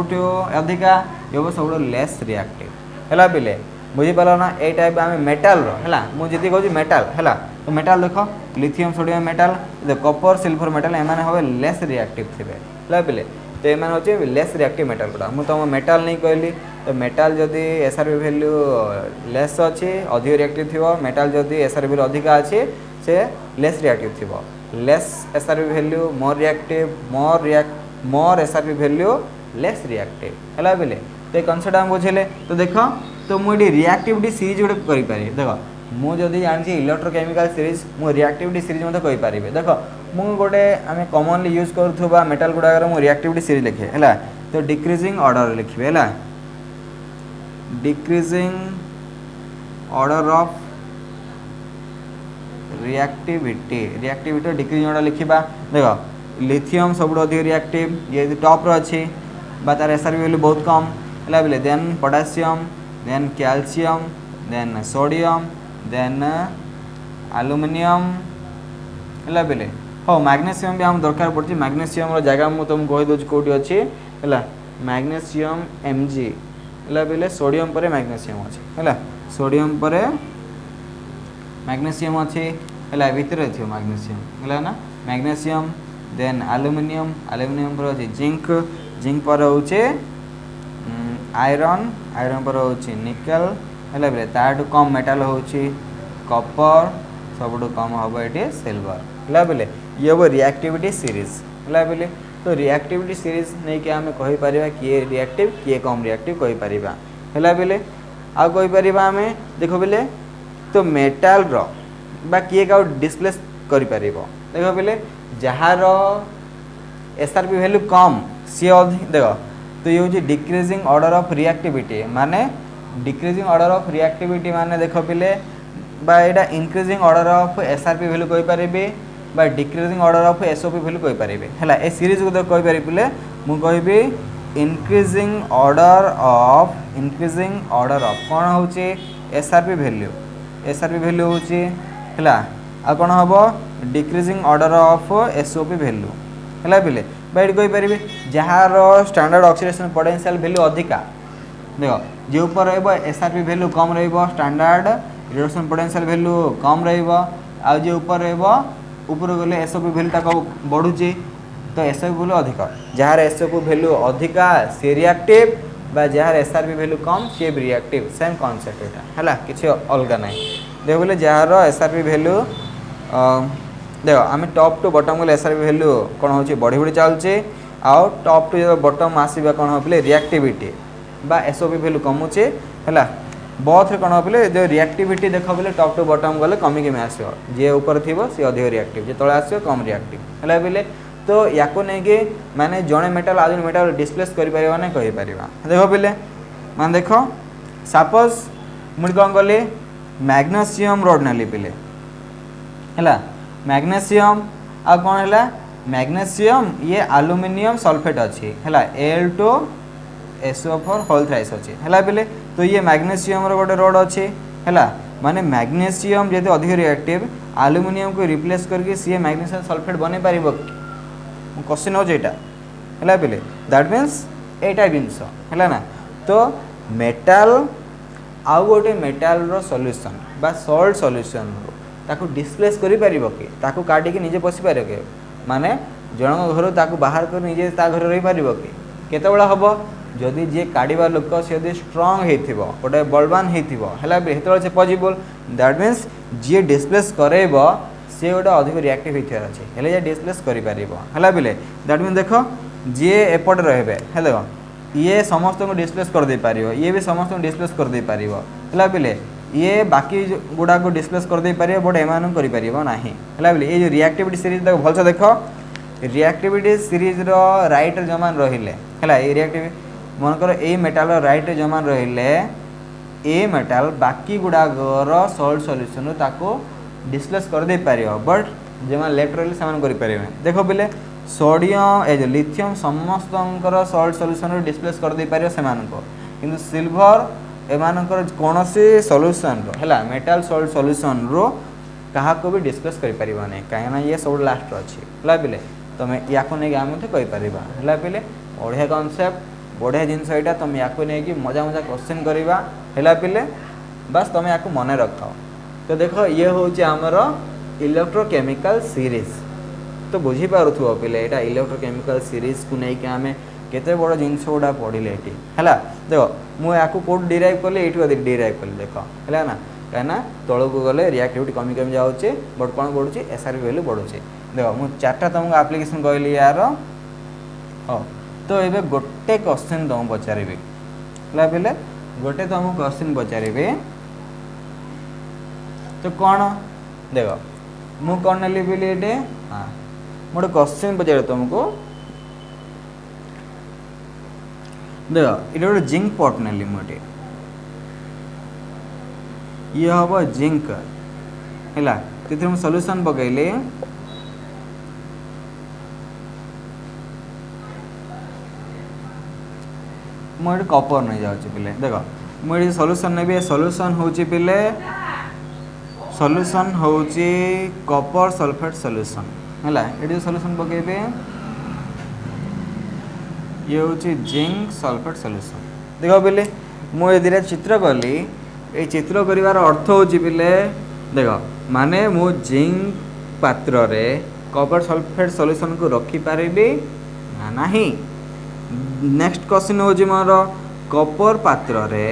अधिका ये हम सब लेस रिएक्टिव है पिले बुझीपार ना ये टाइप आम मेटाल है मुझे कहूँ मेटाल है तो मेटाल देख lithium sodium metal copper silver metal एम हम लेस रिएक्टिव थे है पिले तो ये हूँ लेस रिएक्टिव मेटाल गुड़ा मुझे तुम मेटाल नहीं कहली तो मेटाल जदि एसआरपी वैल्यू लेस अच्छी अधिक रिएक्टिव थी मेटाल जदि एसआरपी वैल्यू अधिका अच्छी से लेस रिएक्टिव थी लेस एसआरपी वैल्यू मोर एसआरपी वैल्यू लेस रिएक्टिव है पिले तो ये कनसेप्ट आम बुझे तो देख तो मुझे रिएक्टिविटी सीरीज गोटे करें देख मुझे जानी इलेक्ट्रोकेमिकल सीरीज मु रिएक्टिविटी सीरीज पारि देख मु गोटे आम कॉमनली यूज करुवा मेटाल गुड़ाक रिएक्टिविटी सीरीज लिखे है तो डिक्रीजिंग ऑर्डर लिखे है decreasing order of reactivity decreasing order लिखा देख लिथियम सब अधिक रिएक्टिव ये टॉप अच्छी तार एसआरपी वैल्यू बहुत कम है बोले then potassium then calcium then sodium then aluminium है बोले हाँ मैग्नेशियम भी आम दरकार पड़ती मैग्नेशियम जगह मुझे तुमको कहीदे कौटी अच्छी है मैग्नेशियम Mg है बोले सोडियम पर मैग्नेशियम अच्छे है सोडियम पर मैग्नेशियम अच्छी है भितर थी मैग्नेशियम है ना मैग्नेशियम देन एल्युमिनियम पर अच्छे जिंक पर होचे आयरन पर होची निकेल है बोले ताठू कम मेटाल होची कपर सब कम हम ये सिल्वर है बोले ये वो रिएक्टिविटी सीरीज है बोले तो रिएक्टिविटी सीरीज नहीं कि आम कहीपर किए रिएक्टिव किए कम रिएक्टिव कहीपर है बोले आउ कहीपर आम देख बोले तो मेटाल बा किए का डिस्प्लेस कर देख बोले जार एसआरपी वैल्यू कम सी अधिक देख तो ये हूँ डिक्रीजिंग ऑर्डर ऑफ रिएक्टिविटी माने डिक्रीजिंग ऑर्डर ऑफ रिएक्टिविटी माने देख पिले बा एटा increasing order of SRP value कहि परिबे बा decreasing order of SOP value कहि परिबे हैला ए सीरीज को कहि पारि पिले मु कहबी इंक्रीजिंग ऑर्डर ऑफ कौन होचे एसआरपी वैल्यू होचे हैला आ कौन हबो decreasing order of SOP value हैला पिले बैठ कही पारे jar standard oxidation potential value अधिका देख जो ऊपर एसआरपी वैल्यू कम स्टैंडर्ड रिडक्शन पोटेंशियल वैल्यू कम जो ऊपर ऊपर गले एसओपी वैल्यू तक बढ़ुची तो एसओपी वैल्यू अधिक जार एसओपी वैल्यू अधिका सी रिएक्टिव बा जार एसआरपी वैल्यू कम सी भी रिएक्टिव सेम कॉन्सेप्ट यहाँ है किसी अलग ना देख बोले जार एसआरपी वैल्यू देख आम टॉप टू बटम गले एसआरपी वैल्यू कौन हो बढ़ी बढ़ी चलुचे आउ टॉप टू जो बटम आसवा कौन हो पे रिएक्टिविटी बा एसओपी वैल्यू कमुचे है बथ कौन हो पे जो रिएक्टिविटी देख बोले टॉप टू बटम गले कमिक आस जी ऊपर थी सी अधिक रिएक्टिव जो तले आस कम रिएक्टिव है बोले तो या नहीं माने जड़े मेटाल आज मेटाल डिस्प्लेस करें देख पे मैं देख सपोज मुझे कौन कली मैग्नेशियम रोड नेली पे है मैग्नेशियम आ कौन है मैग्नेशियम ये एल्युमिनियम सल्फेट अच्छी है Al2SO4 होल थ्राइस अच्छी है पे तो ये मैग्नेशियम गोटे रोड अच्छी है माने मैग्नेशियम जेहेतु अधिक रिएक्टिव एल्युमिनियम को रिप्लेस करके सी मैग्नेशियम सल्फेट बन पार क्वेश्चन हो है पे दैट मीन्स एटा जिनस है ना तो मेटाल आउ गोटे मेटाल सॉल्यूशन बा सॉल्ट सॉल्यूशन ताकू डिस्प्लेस करि परिबो कि ताकू काटी के निजे पसी पारे के माने जण घर ताकू बाहर कर निजे ता घर रही पारिबो कि केते बेला हबो जदि जी काढ़ा लोक सी यदि स्ट्रंग हो गोटे बलवान होते से पॉसिबल दैट मीन्स जी डिस्प्लेस करेब सी गोटे अधिक रिएक्टिव होती अच्छे हेले डिस्प्लेस कर पे दैट मीन देख जी एपटे रे देख ये समस्त को डिस्प्लेस कर दे पारिबो ये भी समस्त को डिस्प्लेस कर दे पारिबो हला बिले ये बाकी गुडा को डिस्प्लेस कर दे पारिबो बट एमान करि पारिबो नाही हला बिले ये जो रिएक्टिविटी सीरीज देखो भलसे देखो रिएक्टिविटी सीरीज रो राइट जमान रहिले हला ये रिएक्टिविटी मन कर ए मेटल रो राइट जमान रहिले ए मेटल बाकी गुडा रो सॉल्ट सॉल्यूशन ताको डिस्प्लेस कर दे पारिबो बट जमान लेफ्ट रहिले समान करि पारिबो देखो बिले सोडियम ए जो लिथियम समस्त सॉल्ट सॉल्यूशन डिस्प्लेस कर दे पारियो सेमानको किंतु सिल्वर एमानकर कोनोसी सॉल्यूशन रो हला मेटल सॉल्ट सॉल्यूशन रो कहा को भी डिस्प्लेस कर परिबा नै काहे ना ये सब लास्ट अछि हला बिले तमे याको नै गाम थे कहि परिबा हला बिले बढ़िया कांसेप्ट बढ़िया जिंस एटा तमे याको नै कि मजा मजा क्वेश्चन करिबा हला बिले बस तमे याको मने रखाओ तो देखो ये होची हमरो इलेक्ट्रोकेमिकल सीरीज तो बुझी पारुथुव पिले एटा इलेक्ट्रोकेमिकल सीरीज को नहीं कि आमे केते बड़ जिंस गुडा पढ़िले एटी हला देखो मु याकू कोड डिराइव करले एटी अधिक डिराइव करले देखो हला ना कहना तळो को गले रिएक्टिविटी कमी कमी जाउचे बट कोन बढ़ुची एसआरपी वैल्यू बढ़ुची देखो मु चारटा तुमको एप्लीकेशन कहली यार हो तो एबे गोटे क्वेश्चन तुम पचारिबे हला पिले गोटे तुम क्वेश्चन पचारिबे तो कोन देखो मु कोन नेली बिले एटे हां मोटे क्वेश्चन पचारे तुमको देखो ये गोटे जिंक पॉट नेली मोटे ये हम जिंक है तो सॉल्यूशन पकईले मुझे कॉपर नहीं जाऊँ पिले देख मुझे सॉल्यूशन नेबी सॉल्यूशन होची पिले सॉल्यूशन होची कॉपर सल्फेट सॉल्यूशन है ये सॉल्यूशन पकेबे ये होची जिंक सल्फेट सॉल्यूशन देखो पिले मुझे दिरा चित्र कली ये चित्र करिवार अर्थ होची पिले देखो माने मु जिंक पात्र रे कॉपर सल्फेट सॉल्यूशन को रखी पारिबी ना नहीं नेक्स्ट क्वेश्चन होची मोर कॉपर पात्र रे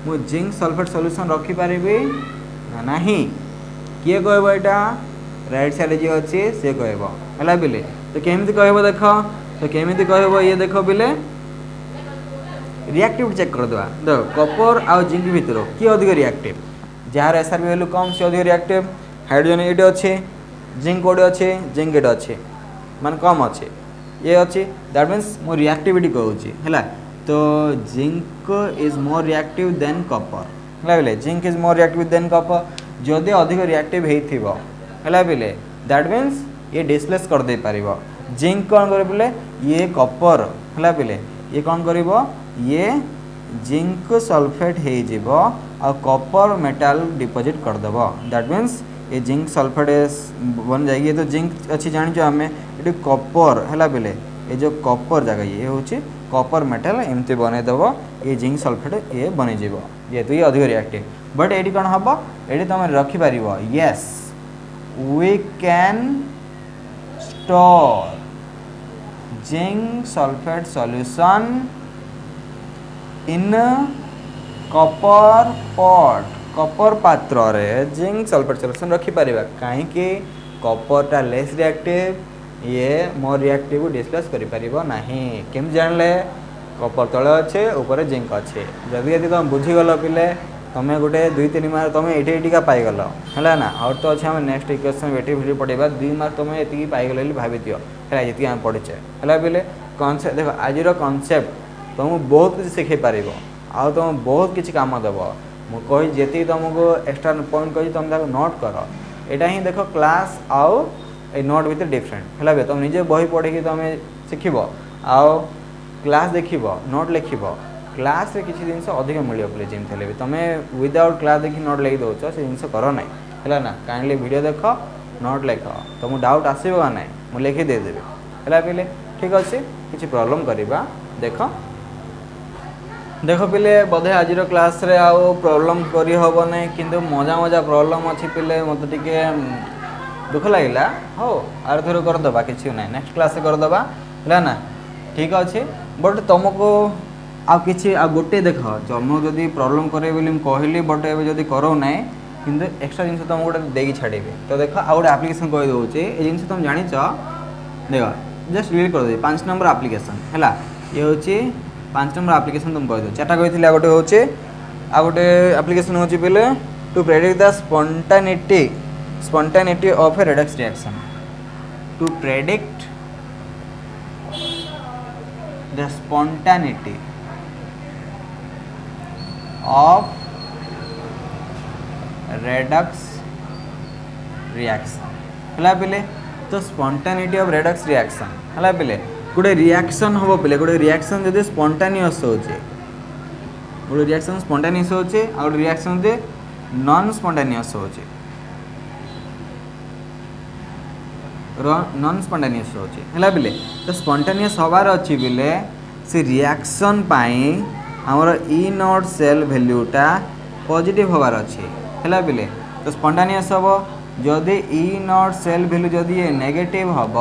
मु जिंक सल्फेट सॉल्यूशन रखी पारिबी ना नहीं किए कहबो एटा राइट साइड जे अछि से कहबो हला बिले तो केमिति कहबो देखो तो केमिति कहबो ये देखो बिले रिएक्टिविटी चेक कर दवा देखो कॉपर आ जिंक भीतर की अधिक रिएक्टिव जार एसआरपी वैल्यू कम से अधिक रिएक्टिव हाइड्रोजन एटे अछि जिंक कोडे अछि जिंक एटे अछि मान कम अछि ये अछि दैट मींस मो रिएक्टिविटी कहउछि हला तो zinc is more reactive than copper हला बिले zinc is more reactive than copper जदि अधिक रिएक्टिव हेइथिबो हला बिले दैट मींस ये डिस्प्लेस कर दे पारिबो जिंक कोन करे बिले ये कॉपर हला बिले ये कोन करिवो ये जिंक सल्फेट हे जिवो आ कॉपर मेटल डिपॉजिट कर देबो दैट मींस ये जिंक सल्फेट बन जाएगी तो जिंक अच्छी जानिचो हमें ये कॉपर हला बिले ये जो कॉपर जगह ये होची कॉपर मेटल एमती बने देबो ये जिंक सल्फेट ये बने जिवो ये तो ये अधिक रिएक्टिव बट एडी कोन हबो एडी तुम रखि पारिबो yes we can store zinc sulphate solution in copper pot copper पात्र रे जिंक सल्फेट सॉल्यूशन रखि पारिबा काहे कि कॉपर टा लेस रिएक्टिव ये मोर रिएक्टिव डिस्प्लेस करि पारिबो नाही केम जानले कॉपर तळे अछि ऊपर जिंक अछि जदि यदि तुम बुझी गलो पिले तमे गोटे 2-3 मार्क तमे एटी एटीका पाई गलो हला ना और तो अछि हम नेक्स्ट इक्वेशन वेटी वीडियो पढेबा 2 मार्क तमे एती पाई गले भाबी दियो हला जति हम पढिचे हला बिले कांसेप्ट देखो आजिरो कांसेप्ट तुमको बहुत कुछ शिखे पारिबो आ तुम बहुत किसी काम देव मु कही जेती तुमको एक्स्ट्रा पॉइंट कही तुम नोट कर एटा ही देखो क्लास आउ ए नोट भितर डिफरेंट है तुम निजे बही पढ़ी तुम शिखब आउ क्लास देख नोट लिख क्लास रे किसी जिन अधिक मिले बोले जमी भी तुम विदाउट क्लास देखी नोट लिखि दौच से जिन कर ना है ना काइंडली वीडियो देख नोट लिख तुमको डाउट आसो ना मुझे लिखि देदेवी है पे ठीक अच्छे किसी प्रॉब्लम करवा देख देख पिले बोधे आज क्लास रे आउ प्रॉब्लम करी हबो नै किंतु मजा मजा प्रॉब्लम अछि पिले मते टिके दुख लागिला हो आर थोर कर दबा किछि नै नेक्स्ट क्लास कर दबा हला ना ठीक अछि बट तुमको आ किछि आ गोटे देख तुमको जदि प्रॉब्लम करे बोली कहली बट एबे जदि करो ना किंतु एक्स्ट्रा जिन तुमको गोटे देकी छाड़े तो देख आ गोटे आप्लिकेसन कही दूचे ये जिन तुम जान देख जस्ट डिलीट कर दे 5 नंबर आप्लिकेसन है ये हूँ 5 नंबर आप्लिकेसन तुम कह दो चार्टा कही गोटे हूँ आ गोटे आप्लिकेसन हूँ पे to predict the spontaneity of a redox reaction to predict the spontaneity of redox reaction हला पिले तो स्पॉन्टेनिटी ऑफ रेडक्स रिएक्शन हला पिले गोटे रिएक्शन हम पिले गोटे रिएक्शन जदि स्पॉन्टेनियस होचे गोटे रिएक्शन स्पॉन्टेनियस होचे आ गोटे रिएक्शन जदि नॉन स्पॉन्टेनियस होचे नॉन स्पॉन्टेनियस होचे हला पिले तो स्पॉन्टेनियस हबार अछि पिले से रिएक्शन पाई आमर ई नॉट सेल वैल्यूटा पॉजिटिव होबार अच्छे है पिले तो स्पॉन्टेनियस हम जदि ई नॉट सेल वैल्यू जदि ये नेगेटिव हम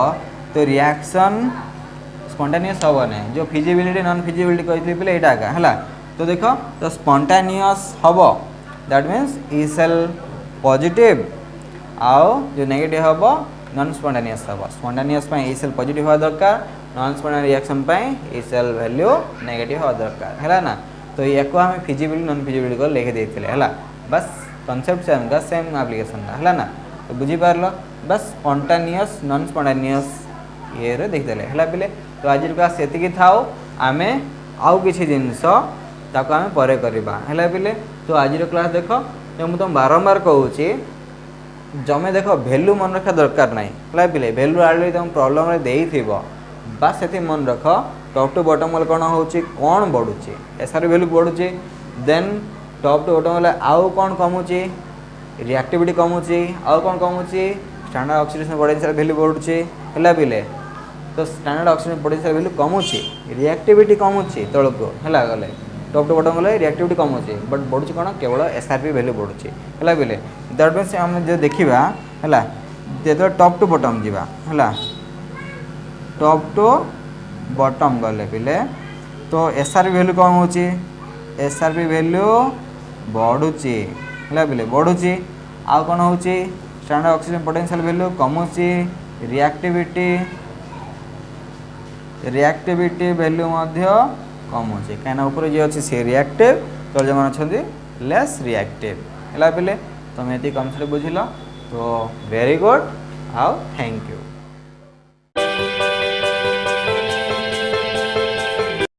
तो रिएक्शन स्पॉन्टेनियस हम ना जो फिजिबिलिटी नॉन फिजिबिलिटी कहते पिले यहाँ है तो देख तो स्पॉन्टेनियस हम that means E cell positive आओ जो नेगेटिव हम नॉन स्पॉन्टेनियस हम स्पॉन्टेनियस ई सेल पॉजिटिव हवा दरकार non spontaneous reaction E cell value negative हवा दरकार है ना तो या को आम फिजिबिलिटी नॉन फिजिबिलिटी को लिखि देते है बस कॉन्सेप्ट सेम का सेम एप्लिकेशन है ना तो बुझीपार बस स्पॉन्टेनियस नॉन स्पॉन्टेनियस ये देखते है पिले तो आज क्लास से थाओ आम आउ किसी जिनस ताको आम पर करवा है पिले तो आज क्लास देख तो मुझे तुम बारंबार कहूँ जमे देख भैल्यू मन रखा दरकार ना है पिले भैल्यू आगे तुम प्रॉब्लम दे बस से मन रख टॉप टू बॉटम वाले कौन कौन बढ़ुचे एसआर वैल्यू बढ़ुचे देन टॉप टू बॉटम वाले आउ कौन कमुचे रिएक्टिविटी कमुचे आउ कौन कमुचे स्टैंडर्ड ऑक्सीडेशन पोटेंशियल वैल्यू बढ़ुचे है पिले तो स्टैंडर्ड ऑक्सीडेशन पोटेंशियल वैल्यू कमुचे रिएक्टिविटी कमुचे तौक है गले टॉप टू बॉटम गले रिएक्टिविटी कमुचे बट बढ़ुचे कौन केवल एसआरपी वैल्यू बढ़ुचे है पिले दैट मीन्स आम जो देखा है जो टॉप टू बॉटम जावा है टॉप टू बॉटम गले पिले तो एसआरपी वैल्यू कौन हो एसआरपी वैल्यू बढ़ुची है पिले बढ़ुची आउ कौन हो स्टैंडर्ड ऑक्सीजन पोटेंशियल वैल्यू कमुची रिएक्टिविटी वैल्यू कमुची कहीं ऊपर जी अच्छी सी रिएक्टिव तो जो अच्छा लेस रिएक्टिव है पिले तुम ये कम से बुझल तो वेरी गुड आउ थैंक यू।